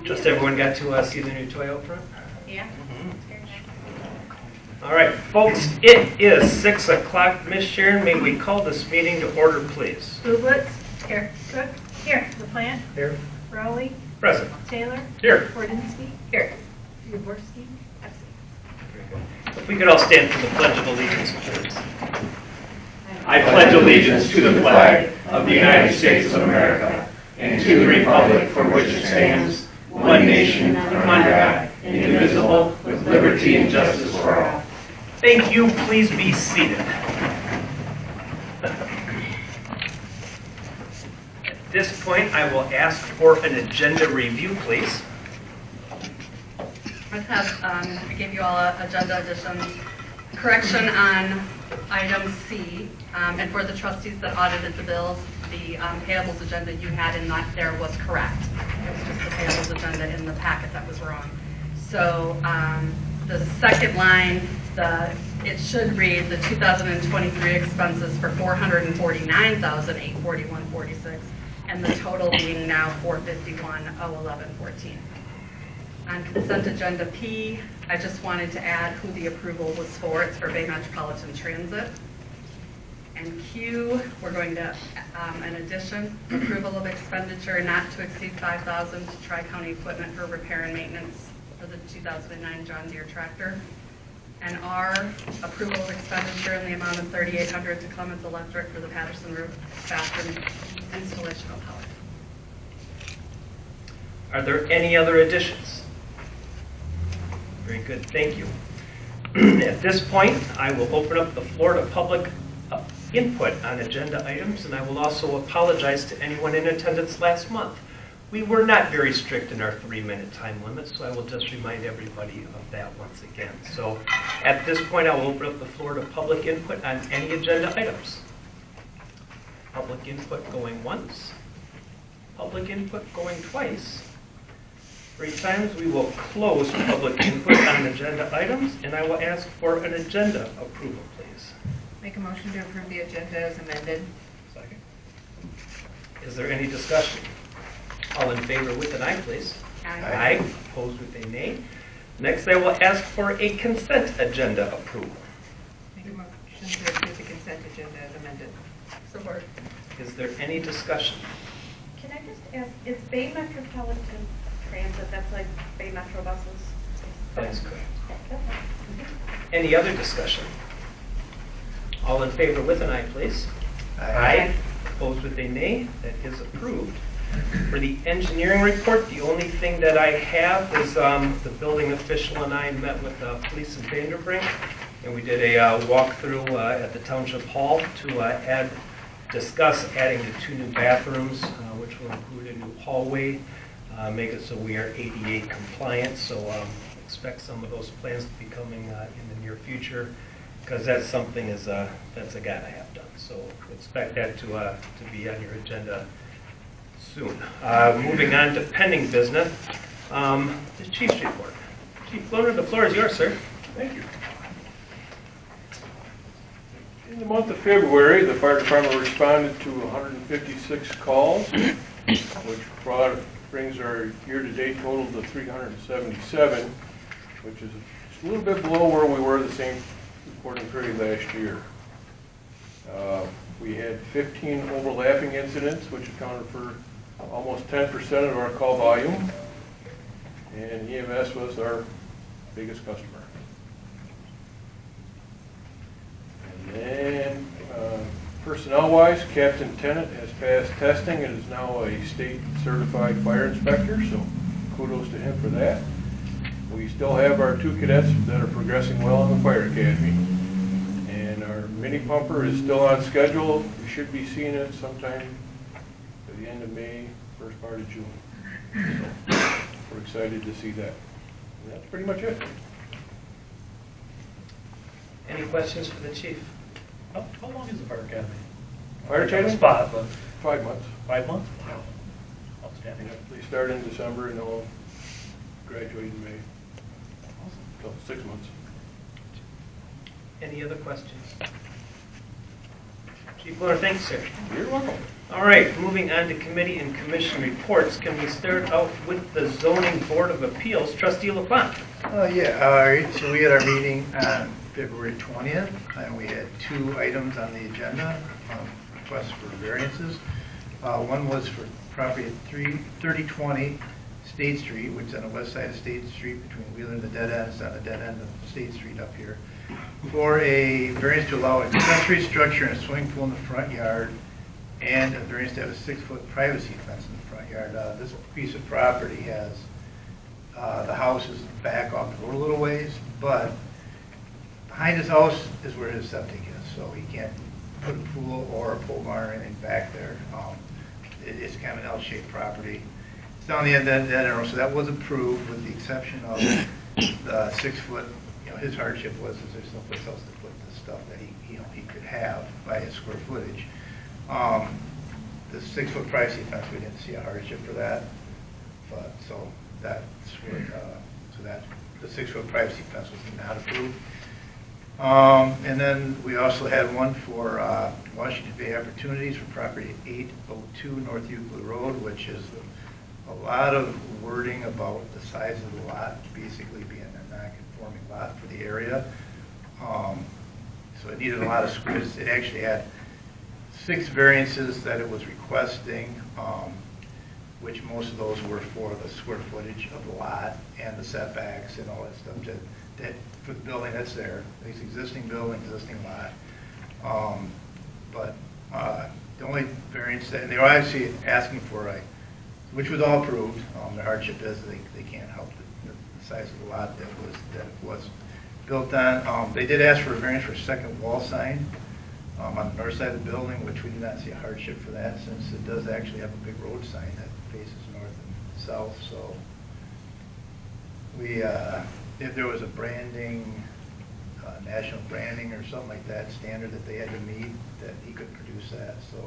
Just everyone got to see the new toy out front? Yeah. All right, folks, it is 6 o'clock. Miss Sharon, may we call this meeting to order, please? Bublitz. Here. Cook. Here. LaPlante. Here. Rowley. Present. Taylor. Here. Bordinsky. Here. Yaborski. Absent. Very good. If we could all stand for the Pledge of Allegiance, please. I pledge allegiance to the flag of the United States of America and to the republic for which it stands, one nation, under God, indivisible, with liberty and justice for all. Thank you. Please be seated. At this point, I will ask for an agenda review, please. I gave you all an agenda addition correction on item C, and for the trustees that audited the bills, the payables agenda you had in that there was correct. It was just the payables agenda in the packet that was wrong. So the second line, it should read the 2023 expenses for $449,841.46, and the total being now $451,011.14. On consent agenda P, I just wanted to add who the approval was for. It's for Bay Metropolitan Transit. And Q, we're going to, in addition, approval of expenditure not to exceed $5,000 to Tri-County Equipment for repair and maintenance for the 2009 John Deere tractor. And R, approval of expenditure in the amount of $3,800 to Clements Electric for the Patterson Roof bathroom installation of power. Are there any other additions? Very good, thank you. At this point, I will open up the floor to public input on agenda items, and I will also apologize to anyone in attendance last month. We were not very strict in our 3-minute time limit, so I will just remind everybody of that once again. So at this point, I will open up the floor to public input on any agenda items. Public input going once, public input going twice. 3 times. We will close public input on agenda items, and I will ask for an agenda approval, please. Make a motion to approve the agenda as amended. Second. Is there any discussion? All in favor with an aye, please. Aye. Opposed with a nay. Next, I will ask for a consent agenda approval. Make a motion to approve the consent agenda as amended. Support. Is there any discussion? Can I just ask, is Bay Metropolitan Transit, that's like Bay Metro buses? That is correct. Any other discussion? All in favor with an aye, please. Aye. Opposed with a nay. That is approved. For the engineering report, the only thing that I have is the building official and I met with police in Vanderbrink, and we did a walkthrough at the Township Hall to discuss adding the 2 new bathrooms, which will include a new hallway, make it so we are ADA compliant. So expect some of those plans to be coming in the near future, because that's something that's a gotta have done. So expect that to be on your agenda soon. Moving on to pending business, the Chief's report. Chief Lohner, the floor is yours, sir. Thank you. In the month of February, the fire department responded to 156 calls, which brings our year-to-date total to 377, which is a little bit below where we were the same reporting period last year. We had 15 overlapping incidents, which accounted for almost 10% of our call volume, and EMS was our biggest customer. And then personnel-wise, Captain Tennant has passed testing and is now a state-certified fire inspector, so kudos to him for that. We still have our 2 cadets that are progressing well in the fire academy. And our mini pumper is still on schedule. We should be seeing it sometime at the end of May, first part of June. So we're excited to see that. And that's pretty much it. Any questions for the chief? How long is the fire academy? Fire academy? Spot, but 5 months. 5 months? Wow. Outstanding. They start in December and they'll graduate in May. So 6 months. Any other questions? Chief Miller, thanks, sir. You're welcome. All right, moving on to committee and commission reports. Can we start out with the Zoning Board of Appeals? Trustee LaPlante. Yeah, all right, so we had our meeting on February 20th, and we had 2 items on the agenda, requests for variances. One was for property at 3020 State Street, which is on the west side of State Street between Wheeler and the dead end. It's on the dead end of State Street up here. For a variance to allow an accessory structure and a swimming pool in the front yard, and a variance to have a 6-foot privacy fence in the front yard. This piece of property has, the house is back off the road a little ways, but behind his house is where his septic is, so he can't put a pool or a pole barn or anything back there. It's kind of an L-shaped property. It's down the end of that arrow, so that was approved with the exception of the 6-foot. You know, his hardship was is there's no place else to put the stuff that he could have by his square footage. The 6-foot privacy fence, we didn't see a hardship for that, but so that's what, so that the 6-foot privacy fence was not approved. And then we also had one for Washington Bay Opportunities for property at 802 North Euclid Road, which is a lot of wording about the size of the lot, basically being a non-conforming lot for the area. So it needed a lot of squares. It actually had 6 variances that it was requesting, which most of those were for the square footage of the lot and the setbacks and all that stuff that for the building that's there, this existing building, existing lot. But the only variance that, and they were actually asking for which was all approved. The hardship is they can't help the size of the lot that was built on. They did ask for a variance for a second wall sign on the north side of the building, which we did not see a hardship for that, since it does actually have a big road sign that faces north and south. So we, if there was a branding, national branding or something like that standard that they had to meet, that he could produce that. So,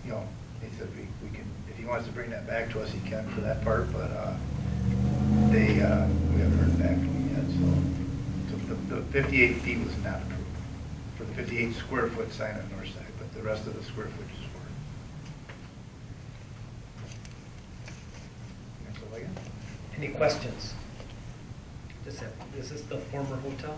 you know, he said we can, if he wants to bring that back to us, he can for that part. But we haven't heard back from him yet. So the 58 feet was not approved for the 58 square foot sign on the north side, but the rest of the square footage is for. That's all I got. Any questions? Is this the former hotel?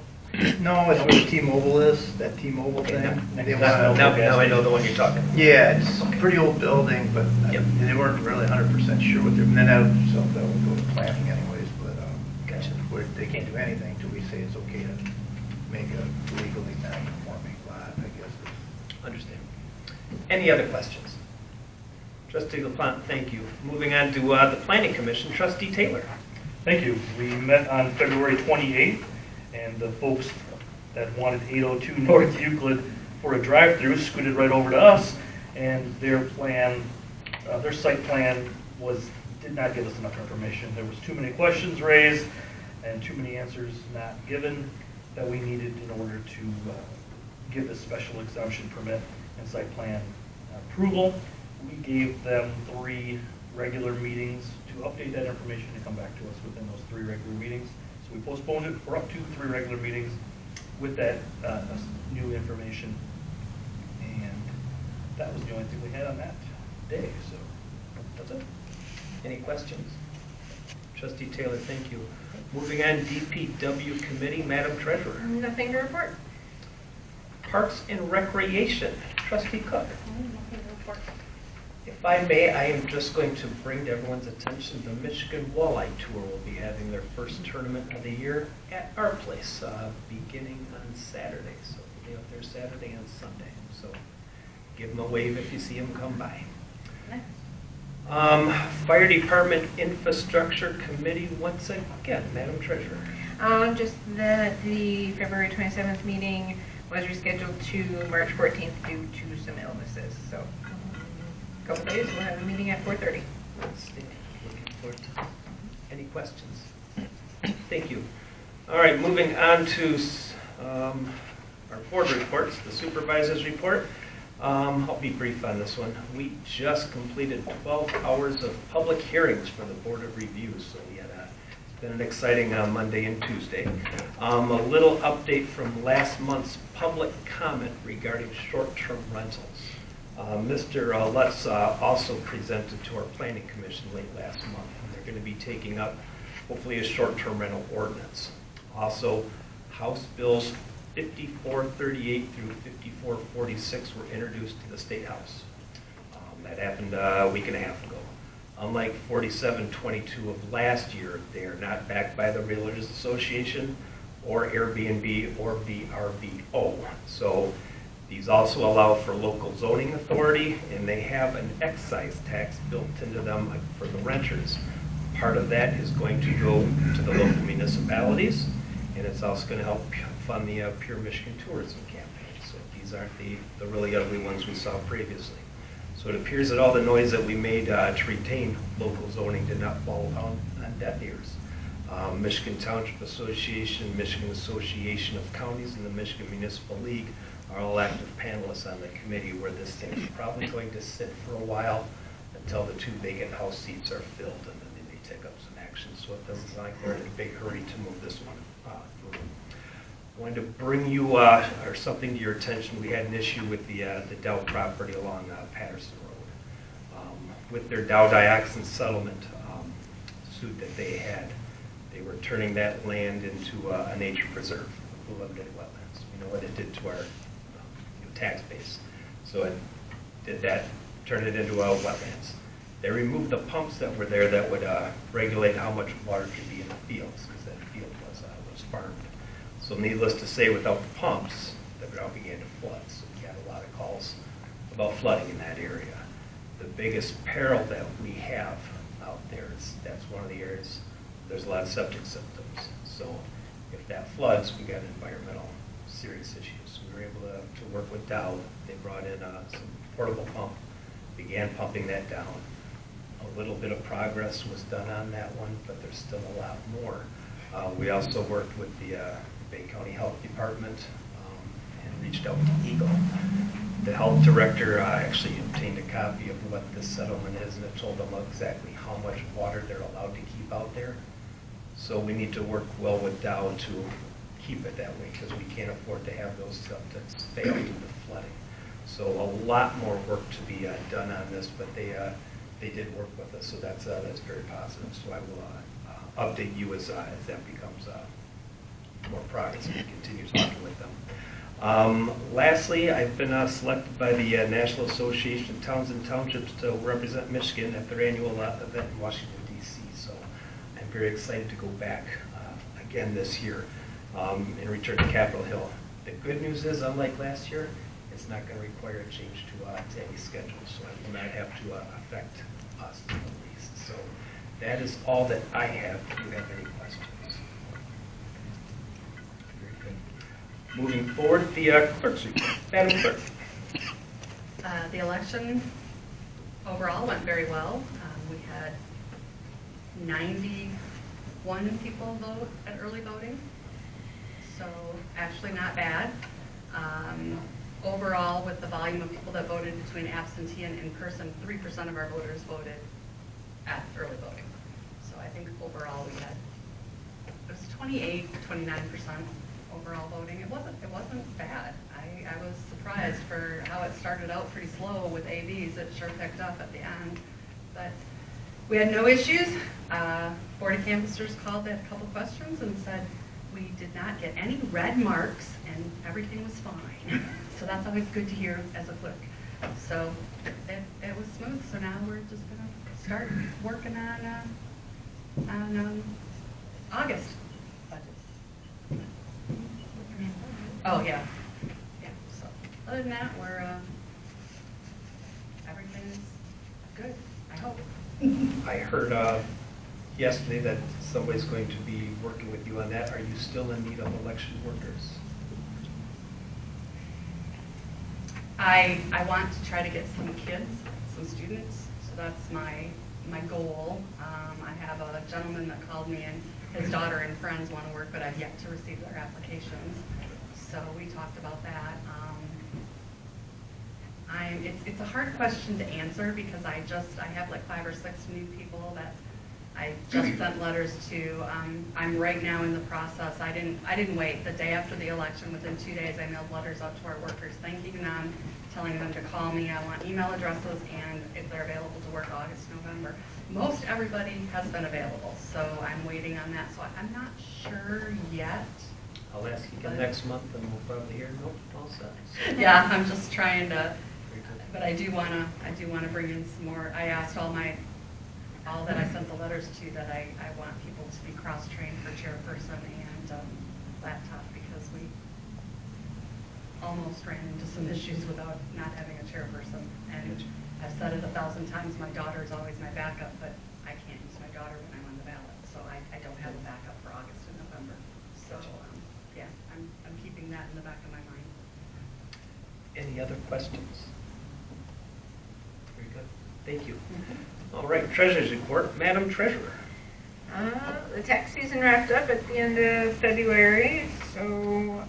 No, it's where T-Mobile is, that T-Mobile Okay, thing. now, They now, want- now I know the one you're talking about. Yeah, it's a pretty old building, but Yep. they weren't really 100% sure what they're, and then that would go to planning anyways, but Gotcha. they can't do anything until we say it's okay to make a legally non-conforming lot, I guess. Understand. Any other questions? Trustee LaPlante, thank you. Moving on to the Planning Commission, Trustee Taylor. Thank you. We met on February 28th, and the folks that wanted 802 North Euclid for a drive-through scooted right over to us, and their plan, their site plan did not give us enough information. There was too many questions raised and too many answers not given that we needed in order to give the special exemption permit and site plan approval. We gave them 3 regular meetings to update that information and come back to us within those 3 regular meetings. So we postponed it for up to 3 regular meetings with that new information. And that was the only thing we had on that day, so that's it. Any questions? Trustee Taylor, thank you. Moving on, DPW Committee, Madam Treasurer. Nothing to report. Parks and Recreation, Trustee Cook. Nothing to report. If I may, I am just going to bring to everyone's attention the Michigan Walleye Tour will be having their first tournament of the year at our place, beginning on Saturday. So we'll be up there Saturday and Sunday. So give them a wave if you see them come by. Nice. Fire Department Infrastructure Committee, once again, Madam Treasurer. Just that the February 27th meeting was rescheduled to March 14th due to some illnesses. So a couple days, we'll have a meeting at 4:30. Looking forward to it. Any questions? Thank you. All right, moving on to our board reports, the supervisor's report. I'll be brief on this one. We just completed 12 hours of public hearings for the Board of Review, so we had been an exciting Monday and Tuesday. A little update from last month's public comment regarding short-term rentals. Mr. Lutz also presented to our planning commission late last month, and they're going to be taking up hopefully a short-term rental ordinance. Also, House Bills 5438 through 5446 were introduced to the State House. That happened a week and a half ago. Unlike 4722 of last year, they are not backed by the Realtors Association or Airbnb or VRBO. So these also allow for local zoning authority, and they have an excise tax built into them for the renters. Part of that is going to go to the local municipalities, and it's also going to help fund the Pure Michigan Tourism Campaign. So these aren't the really ugly ones we saw previously. So it appears that all the noise that we made to retain local zoning did not fall on deaf ears. Michigan Township Association, Michigan Association of Counties, and the Michigan Municipal League are all active panelists on the committee, where this thing is probably going to sit for a while until the 2 vacant House seats are filled, and then they may take up some action. So it doesn't sound like they're in a big hurry to move this one through. I wanted to bring you or something to your attention. We had an issue with the Dow property along Patterson Road. With their Dow dioxin settlement suit that they had, they were turning that land into a nature preserve, a limited wetlands. We know what it did to our tax base. So it did that, turn it into wetlands. They removed the pumps that were there that would regulate how much water could be in the fields, because that field was farmed. So needless to say, without the pumps, the ground began to flood. So we got a lot of calls about flooding in that area. The biggest peril that we have out there is that's one of the areas there's a lot of septic symptoms. So if that floods, we got environmental serious issues. We were able to work with Dow. They brought in some portable pump, began pumping that down. A little bit of progress was done on that one, but there's still a lot more. We also worked with the Bay County Health Department and reached out to Eagle. The health director actually obtained a copy of what this settlement is, and it told them exactly how much water they're allowed to keep out there. So we need to work well with Dow to keep it that way, because we can't afford to have those septics fail due to flooding. So a lot more work to be done on this, but they did work with us, so that's very positive. So I will update you as that becomes more progress and we continue talking with them. Lastly, I've been selected by the National Association of Towns and Townships to represent Michigan at their annual event in Washington, D.C. So I'm very excited to go back again this year and return to Capitol Hill. The good news is, unlike last year, it's not going to require a change to any schedule, so it will not have to affect us in the least. So that is all that I have. Do you have any questions? Very good. Moving forward, the clerk's report. Madam Clerk. The election overall went very well. We had 91 people vote at early voting, so actually not bad. Overall, with the volume of people that voted between absentee and in-person, 3% of our voters voted at early voting. So I think overall we had, it was 28, 29% overall voting. It wasn't bad. I was surprised for how it started out pretty slow with AVs. It sure picked up at the end. But we had no issues. 40 canvassers called, they had a couple questions and said, we did not get any red marks and everything was fine. So that's always good to hear as a clerk. So it was smooth. So now we're just going to start working on August budget. Oh, yeah. Yeah. So other than that, we're everything's good, I hope. I heard yesterday that somebody's going to be working with you on that. Are you still in need of election workers? I want to try to get some kids, some students, so that's my goal. I have a gentleman that called me, and his daughter and friends want to work, but I've yet to receive their applications. So we talked about that. It's a hard question to answer because I have like 5 or 6 new people that I just sent letters to, I'm right now in the process, I didn't wait. The day after the election, within 2 days, I mailed letters out to our workers, thanking them, telling them to call me. I want email addresses and if they're available to work August, November. Most everybody has been available, so I'm waiting on that. So I'm not sure yet. I'll ask you again next month and we'll probably hear, nope, all set. Yeah, I'm just trying to, Very good. but I do wanna bring in some more. I asked all that I sent the letters to that I want people to be cross-trained for chairperson and laptop because we almost ran into some issues without not having a chairperson. And I've said it 1,000 times, my daughter is always my backup, but I can't use my daughter when I'm on the ballot. So I don't have a backup for August and November. So yeah, I'm keeping that in the back of my mind. Any other questions? Very good. Thank you. All right, Treasurer's Report. Madam Treasurer. The tax season wrapped up at the end of February, so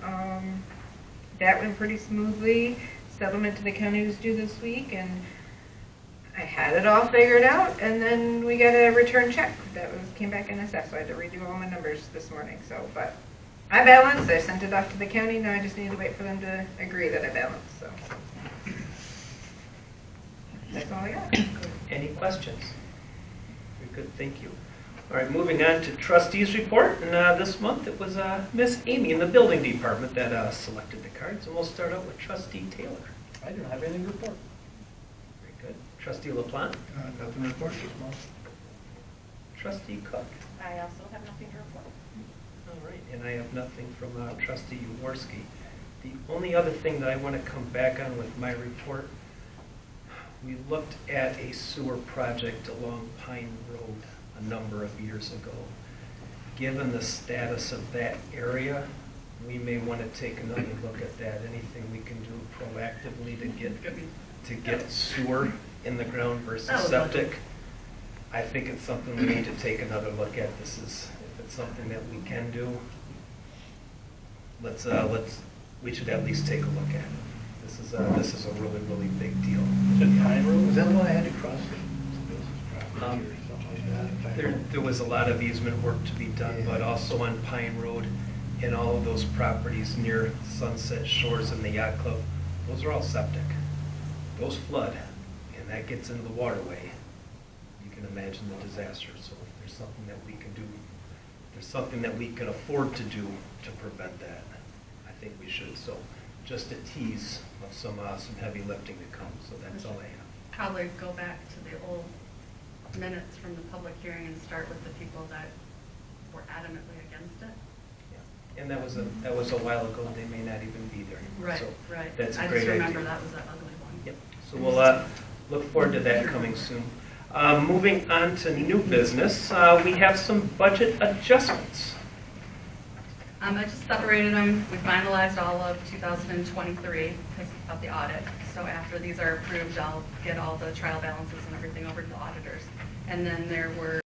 that went pretty smoothly. Settlement to the county was due this week, and I had it all figured out, and then we got a return check that came back in assessed, so I had to redo all my numbers this morning. So, but I balanced. I sent it off to the county. Now I just need to wait for them to agree that I balanced. So that's all I got. Any questions? Very good, thank you. All right, moving on to trustees report. And this month it was Miss Amy in the building department that selected the cards. And we'll start out with Trustee Taylor. I don't have anything to report. Very good. Trustee LaPlante. Nothing to report this month. Trustee Cook. I also have nothing to report. All right, and I have nothing from Trustee Jaworski. The only other thing that I want to come back on with my report, we looked at a sewer project along Pine Road a number of years ago. Given the status of that area, we may want to take another look at that. Anything we can do proactively to get sewer in the ground versus septic. I think it's something we need to take another look at. If it's something that we can do, we should at least take a look at it. This is a really, really big deal. Is it Pine Road? Was that the one I had to cross the property or something like that? There was a lot of easement work to be done, but also on Pine Road and all of those properties near Sunset Shores and the Yacht Club, those are all septic. Those flood, and that gets into the waterway. You can imagine the disaster. So if there's something that we can do, there's something that we can afford to do to prevent that, I think we should. So just a tease of some heavy lifting to come. So that's all I have. Probably go back to the old minutes from the public hearing and start with the people that were adamantly against it. Yeah. And that was a while ago. They may not even be there anymore. Right, so right. That's a I great just remember idea. that was that ugly one. Yep. So we'll look forward to that coming soon. Moving on to new business, we have some budget adjustments. I just separated them. We finalized all of 2023 because of the audit. So after these are approved, I'll get all the trial balances and everything over to the auditors. And then there were